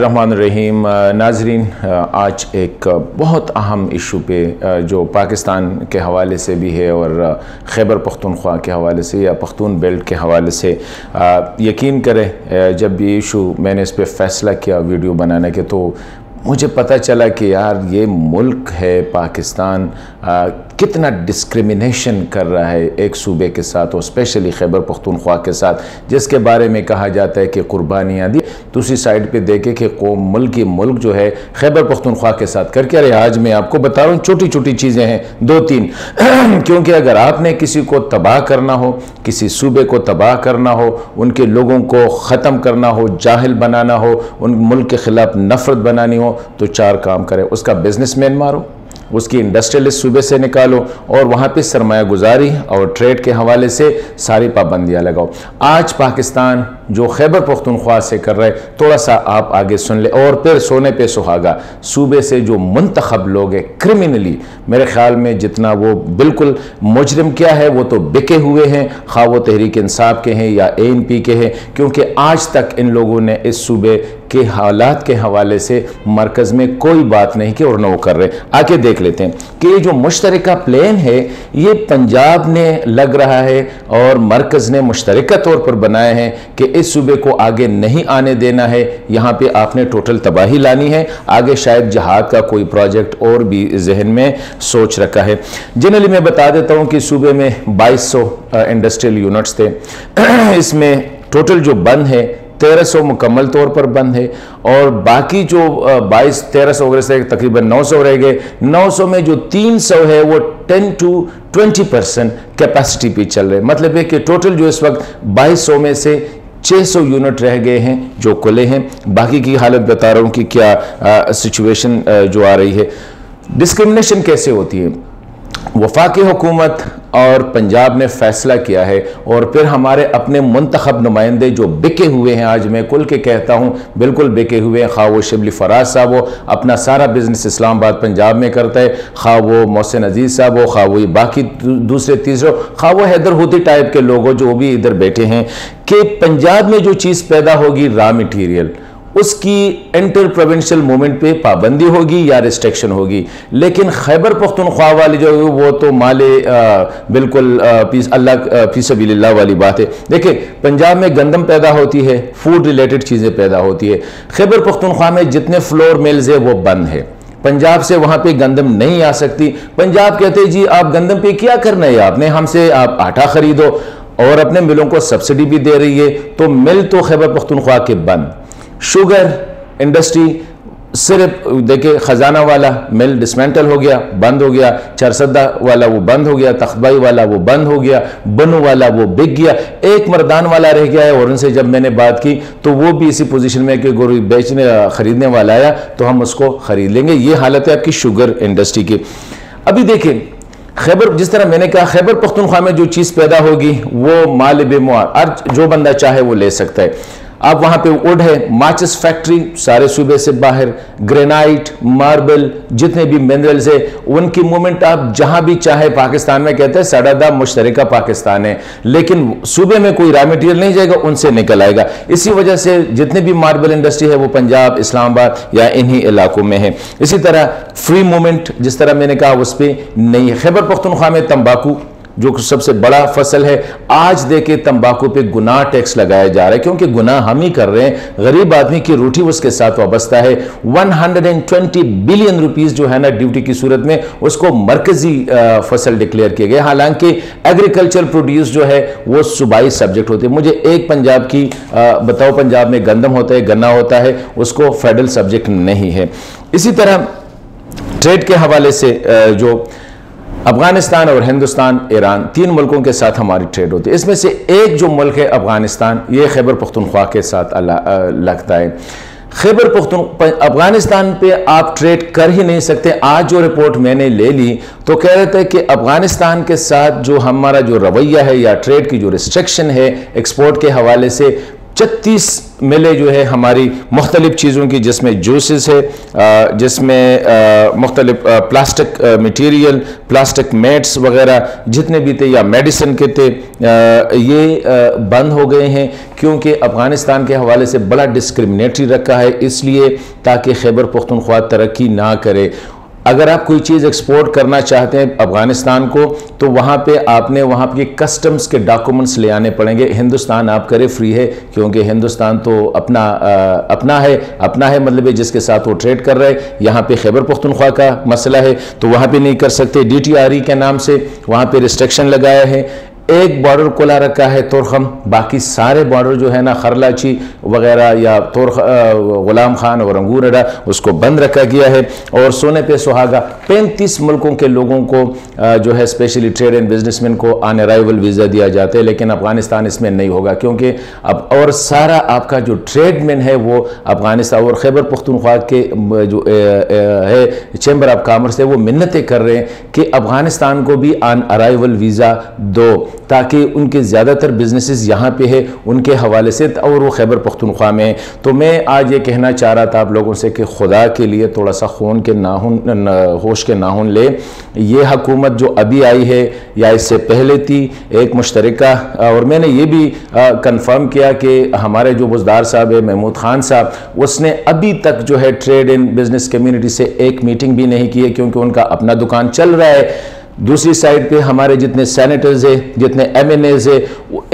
रहीम नाजरीन, आज एक बहुत अहम इशू पे जो पाकिस्तान के हवाले से भी है और खैबर पख्तूनख्वा के हवाले से या पख्तून बेल्ट के हवाले से यकीन करें, जब ये इशू मैंने इस पर फ़ैसला किया वीडियो बनाने के, तो मुझे पता चला कि यार ये मुल्क है पाकिस्तान कितना डिस्क्रिमिनेशन कर रहा है एक सूबे के साथ और स्पेशली खैबर पख्तूनख्वा के साथ, जिसके बारे में कहा जाता है कि कुर्बानियाँ दी। दूसरी साइड पे देखे कि मुल्क जो है खैबर पख्तूनख्वा के साथ करके, अरे आज मैं आपको बता रहा हूँ छोटी छोटी चीज़ें हैं, दो तीन क्योंकि अगर आपने किसी को तबाह करना हो, किसी सूबे को तबाह करना हो, उनके लोगों को ख़त्म करना हो, जाहिल बनाना हो, उन मुल्क के ख़िलाफ़ नफ़रत बनानी हो, तो चार काम करें। उसका बिजनेसमैन मारो, उसकी इंडस्ट्रियलिस्ट सूबे से निकालो और वहाँ पे सरमाया गुजारी और ट्रेड के हवाले से सारी पाबंदियाँ लगाओ। आज पाकिस्तान जो खैबर पख्तूनख्वा से कर रहे, थोड़ा सा आप आगे सुन ले। और फिर सोने पे सुहागा, सूबे से जो मुंतखब लोग हैं क्रिमिनली, मेरे ख्याल में जितना वो बिल्कुल मुजरिम क्या है वो तो बिके हुए हैं, खा वो तहरीक इंसाफ के हैं या ANP के हैं, क्योंकि आज तक इन लोगों ने इस सूबे के हालात के हवाले से मरकज़ में कोई बात नहीं की और न वो कर रहे। आके देख लेते हैं कि ये जो मुश्तरका प्लान है ये पंजाब ने लग रहा है और मरकज़ ने मुश्तरका तौर पर बनाया है कि इस सूबे को आगे नहीं आने देना है, यहाँ पे आपने टोटल तबाही लानी है। आगे शायद जहाद का कोई प्रोजेक्ट और भी जहन में सोच रखा है। जनरली मैं बता देता हूँ कि सूबे में 2200 इंडस्ट्रियल यूनिट्स थे, इसमें टोटल जो बंद है 1300 मुकम्मल तौर पर बंद है और बाकी जो 1300 वगैरह से तकरीबन 900 रह गए। 900 में जो 300 है वो 10 to 20% कैपेसिटी पे चल रहे, मतलब है कि टोटल जो इस वक्त 2200 में से 600 यूनिट रह गए हैं जो खुले हैं। बाकी की हालत बता रहा हूँ कि क्या सिचुएशन जो आ रही है। डिस्क्रिमिनेशन कैसे होती है, वफाकी हुकूमत और पंजाब ने फैसला किया है और फिर हमारे अपने मुंतखब नुमाइंदे जो बिके हुए हैं, आज मैं खुल के कहता हूँ बिल्कुल बिके हुए हैं, खा वो शिबली फराज साहब हो, अपना सारा बिजनेस इस्लामाबाद पंजाब में करता है, खा वो मोहसिन अजीज साहब हो, खा वो बाकी दूसरे तीसरे, खा वो हैदर हुती टाइप के लोग हो जो भी इधर बैठे हैं, कि पंजाब में जो चीज़ पैदा होगी रॉ मटीरियल, उसकी इंटर प्रोविंशियल मूवमेंट पे पाबंदी होगी या रिस्ट्रिक्शन होगी। लेकिन खैबर पख्तूनख्वा वाली जो है वो तो माले बिल्कुल अल्लाह फी सबीलिल्लाह वाली बात है। देखिए पंजाब में गंदम पैदा होती है, फूड रिलेटेड चीज़ें पैदा होती है। खैबर पख्तूनख्वा में जितने फ्लोर मिल्स है वो बंद है, पंजाब से वहाँ पे गंदम नहीं आ सकती। पंजाब कहते हैं जी आप गंदम पे क्या करना है, आपने हमसे आप आटा खरीदो, और अपने मिलों को सब्सिडी भी दे रही है, तो मिल तो खैबर पख्तूनख्वा के बंद। शुगर इंडस्ट्री सिर्फ देखिए खजाना वाला मिल डिसमेंटल हो गया, बंद हो गया, चरसदा वाला वो बंद हो गया, तख्तबाई वाला वो बंद हो गया, बनू वाला वो बिक गया, एक मर्दान वाला रह गया है। और उनसे जब मैंने बात की तो वो भी इसी पोजीशन में कि गोरू बेचने खरीदने वाला आया तो हम उसको खरीद लेंगे। ये हालत है आपकी शुगर इंडस्ट्री की। अभी देखिए खैबर, जिस तरह मैंने कहा खैबर पख्तूनख्वा में जो चीज़ पैदा होगी वो माल बेमुआर, आज जो बंदा चाहे वो ले सकता है। अब वहाँ पे वुड है, माचिस फैक्ट्री सारे सूबे से बाहर, ग्रेनाइट, मार्बल, जितने भी मिनरल्स है उनकी मूवमेंट आप जहाँ भी चाहे पाकिस्तान में, कहते हैं सड़ादा मुश्तरका पाकिस्तान है, लेकिन सूबे में कोई रॉ मटीरियल नहीं जाएगा, उनसे निकल आएगा। इसी वजह से जितने भी मार्बल इंडस्ट्री है वो पंजाब, इस्लामाबाद या इन्हीं इलाकों में है। इसी तरह फ्री मूवमेंट जिस तरह मैंने कहा उस पर नहीं है। खैबर पख्तूनख्वा में तंबाकू जो सबसे बड़ा फसल है, आज देखे तंबाकू पे गुनाह टैक्स लगाया जा रहा है, क्योंकि गुनाह हम ही कर रहे हैं, गरीब आदमी की रोटी उसके साथ वाबस्ता है। 120 बिलियन रुपीस जो है ना ड्यूटी की सूरत में उसको मरकजी फसल डिक्लेयर किए गए, हालांकि एग्रीकल्चर प्रोड्यूस जो है वो सूबाई सब्जेक्ट होते हैं। मुझे एक पंजाब की बताओ, पंजाब में गंदम होता है, गन्ना होता है, उसको फेडरल सब्जेक्ट नहीं है। इसी तरह ट्रेड के हवाले से जो अफगानिस्तान और हिंदुस्तान, ईरान, तीन मुल्कों के साथ हमारी ट्रेड होती है। इसमें से एक जो मुल्क है अफगानिस्तान, ये खैबर पख्तूनख्वा के साथ लगता है। खैबर पख्तूनख्वा अफगानिस्तान पे आप ट्रेड कर ही नहीं सकते। आज जो रिपोर्ट मैंने ले ली तो कह रहे थे कि अफगानिस्तान के साथ जो हमारा जो रवैया है या ट्रेड की जो रिस्ट्रिक्शन है एक्सपोर्ट के हवाले से, 36 मिलें जो है हमारी मुख्तलिफ़ चीज़ों की, जिसमें जूसेस है, जिसमें मुख्तलिफ प्लास्टिक मटीरियल, प्लास्टिक मैट्स वगैरह जितने भी थे या मेडिसिन के थे, ये बंद हो गए हैं क्योंकि अफ़गानिस्तान के हवाले से बड़ा डिस्क्रिमिनेटरी रखा है, इसलिए ताकि खैबर पख्तूनख्वा तरक्की ना करे। अगर आप कोई चीज़ एक्सपोर्ट करना चाहते हैं अफ़गानिस्तान को, तो वहाँ पे आपने वहाँ के कस्टम्स के डॉक्यूमेंट्स ले आने पड़ेंगे। हिंदुस्तान आप करे फ्री है, क्योंकि हिंदुस्तान तो अपना है मतलब जिसके साथ वो ट्रेड कर रहे हैं। यहाँ पे खैबर पख्तूनख्वा का मसला है तो वहाँ पे नहीं कर सकते। DTRE के नाम से वहाँ पे रिस्ट्रिक्शन लगाया है। एक बॉर्डर खुला रखा है तोरखम, बाकी सारे बॉर्डर जो है ना खरलाची वगैरह या गुलाम खान और अंगूर अड्डा उसको बंद रखा गया है। और सोने पे सुहागा 35 मुल्कों के लोगों को जो है स्पेशली ट्रेड एंड बिजनेसमैन को ऑन अराइवल वीज़ा दिया जाता है, लेकिन अफगानिस्तान इसमें नहीं होगा क्योंकि अब और सारा आपका जो ट्रेडमैन है वो अफगानिस्तान और खैबर पख्तूनख्वा के जो है चैम्बर ऑफ कॉमर्स है वो मिन्नतें कर रहे हैं कि अफगानिस्तान को भी ऑन अराइवल वीज़ा दो, ताकि उनके ज़्यादातर बिजनेसेस यहाँ पे है उनके हवाले से और वो खैबर पख्तूनख्वा में। तो मैं आज ये कहना चाह रहा था आप लोगों से कि खुदा के लिए थोड़ा सा खून के नाखून होश के नाखून ले। ये हुकूमत जो अभी आई है या इससे पहले थी एक मुश्तरका, और मैंने ये भी कंफर्म किया कि हमारे जो बुज़दार साहब है महमूद खान साहब, उसने अभी तक जो है ट्रेड एंड बिजनेस कम्युनिटी से एक मीटिंग भी नहीं की है क्योंकि उनका अपना दुकान चल रहा है। दूसरी साइड पे हमारे जितने सेनेटर्स है, जितने MNAs है,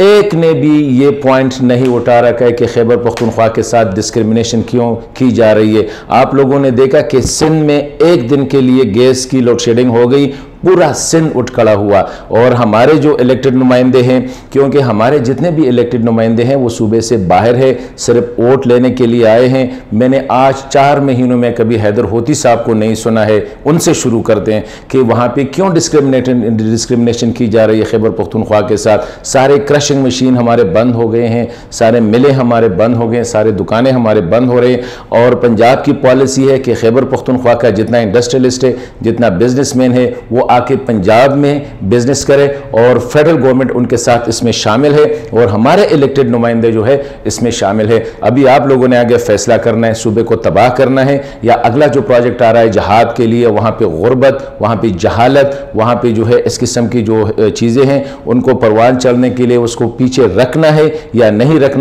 एक ने भी ये पॉइंट नहीं उठा रखा है कि खैबर पख्तूनख्वा के साथ डिस्क्रिमिनेशन क्यों की जा रही है। आप लोगों ने देखा कि सिंध में एक दिन के लिए गैस की लोड शेडिंग हो गई, पूरा सिंध उठ खड़ा हुआ। और हमारे जो इलेक्टेड नुमाइंदे हैं, क्योंकि हमारे जितने भी इलेक्टेड नुमाइंदे हैं वो सूबे से बाहर है, सिर्फ वोट लेने के लिए आए हैं। मैंने आज 4 महीनों में कभी हैदर होती साहब को नहीं सुना है। उनसे शुरू करते हैं कि वहाँ पे क्यों डिस्क्रिमिनेशन की जा रही है खैबर पख्तूनख्वा के साथ। सारे क्रशिंग मशीन हमारे बंद हो गए हैं, सारे मिलें हमारे बंद हो गए, सारे दुकानें हमारे बंद हो रही हैं। और पंजाब की पॉलिसी है कि खैबर पख्तूनख्वा का जितना इंडस्ट्रियलिस्ट है, जितना बिजनेसमैन है, वो आके पंजाब में बिजनेस करे और फेडरल गवर्नमेंट उनके साथ इसमें शामिल है और हमारे इलेक्टेड नुमाइंदे जो है इसमें शामिल है। अभी आप लोगों ने आगे फैसला करना है सूबे को तबाह करना है या अगला जो प्रोजेक्ट आ रहा है जहाद के लिए, वहाँ पे गुर्बत, वहाँ पे जहालत, वहाँ पे जो है इस किस्म की जो चीज़ें हैं उनको परवान चलने के लिए उसको पीछे रखना है या नहीं रखना है।